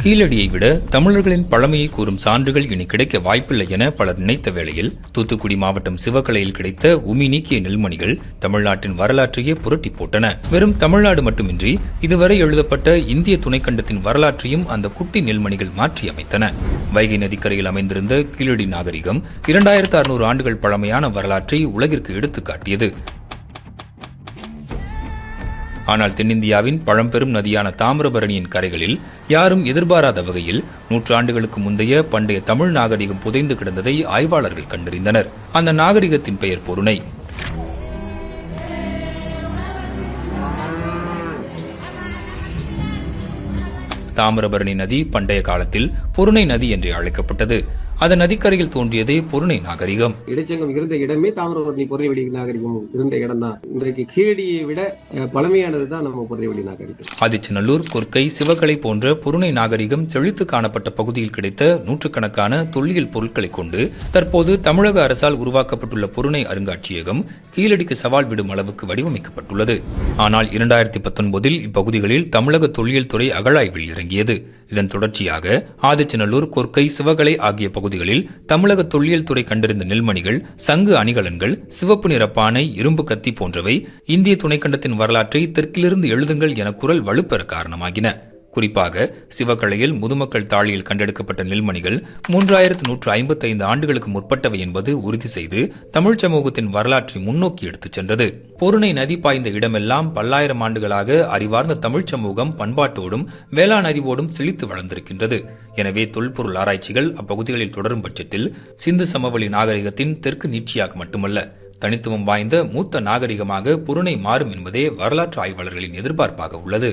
கீழடியை விட தமிழர்களின் பழமையை கூறும் சான்றுகள் இனி கிடைக்க வாய்ப்பில்லை என பலர் நினைத்த வேளையில் தூத்துக்குடி மாவட்டம் சிவகலையில் கிடைத்த உமி நீக்கிய நெல்மணிகள் தமிழ்நாட்டின் வரலாற்றையே புரட்டி போட்டன. வெறும் தமிழ்நாடு மட்டுமின்றி இதுவரை எழுதப்பட்ட இந்திய துணைக்கண்டத்தின் வரலாற்றையும் அந்த குட்டி நெல்மணிகள் மாற்றி அமைத்தன. வைகை நதிக்கரையில் அமைந்திருந்த கீழடி நாகரிகம் 2600 ஆண்டுகள் பழமையான வரலாற்றை உலகிற்கு எடுத்துக்காட்டியது. ஆனால் தென்னிந்தியாவின் பழம்பெரும் நதியான தாமிரபரணியின் கரைகளில் யாரும் எதிர்பாராத வகையில் நூற்றாண்டுகளுக்கு முந்தைய பண்டைய தமிழ் நாகரிகம் புதைந்து கிடந்ததை ஆய்வாளர்கள் கண்டறிந்தனர். அந்த நாகரிகத்தின் பெயர் பொருணை. தாமிரபரணி நதி பண்டைய காலத்தில் பொருணை நதி என்று அழைக்கப்பட்டது. அதன் நதிக்கரையில் தோன்றியதே பொருணை நாகரிகம். இடைச்சங்கம் இருந்த இடமே தாமிரபரணி பொருணைவெளி நாகரிகம் இருந்த இடம் தான். இன்றைக்கு கீழடியை விட பழமையானது தான் நம்ம பொருணைவெளி நாகரிகம். ஆதிச்சநல்லூர், கொற்கை, சிவகலை போன்ற பொருணை நாகரிகம் செழித்து காணப்பட்ட பகுதியில் கிடைத்த நூற்றுக்கணக்கான தொல்லியல் பொருட்களை கொண்டு தற்போது தமிழக அரசால் உருவாக்கப்பட்டுள்ள பொருணை அருங்காட்சியகம் கீழடிக்கு சவால் விடும் அளவுக்கு வடிவமைக்கப்பட்டுள்ளது. ஆனால் 2019 இப்பகுதிகளில் தமிழக தொல்லியல் துறை அகழாய்வில் இறங்கியது. இதன் தொடர்ச்சியாக ஆதிச்சநல்லூர், கொற்கை, சிவகலை ஆகிய பகுதிகளில் தமிழக தொல்லியல் துறை கண்டறிந்த நெல்மணிகள், சங்கு அணிகலன்கள், சிவப்பு நிற பானை, இரும்பு கத்தி போன்றவை இந்திய துணைக்கண்டத்தின் வரலாற்றை தெற்கிலிருந்து எழுதுங்கள் என குரல் வலுப்பெற காரணமாகின. குறிப்பாக சிவகலையில் முதுமக்கள் தாழியில் கண்டெடுக்கப்பட்ட நெல்மணிகள் 3155 ஆண்டுகளுக்கு முற்பட்டவை என்பது உறுதி செய்து தமிழ் சமூகத்தின் வரலாற்றை முன்னோக்கி எடுத்துச் சென்றது. பொருணை நதி பாய்ந்த இடமெல்லாம் பல்லாயிரம் ஆண்டுகளாக அறிவார்ந்த தமிழ் சமூகம் பண்பாட்டோடும் வேளாண் அறிவோடும் செழித்து வளர்ந்திருக்கின்றது. எனவே தொல்பொருள் ஆராய்ச்சிகள் அப்பகுதிகளில் தொடரும் பட்சத்தில் சிந்து சமவெளி நாகரிகத்தின் தெற்கு நீட்சியாக மட்டுமல்ல, தனித்துவம் வாய்ந்த மூத்த நாகரிகமாக பொருணை மாறும் என்பதே வரலாற்று ஆய்வாளர்களின் எதிர்பார்ப்பாக உள்ளது.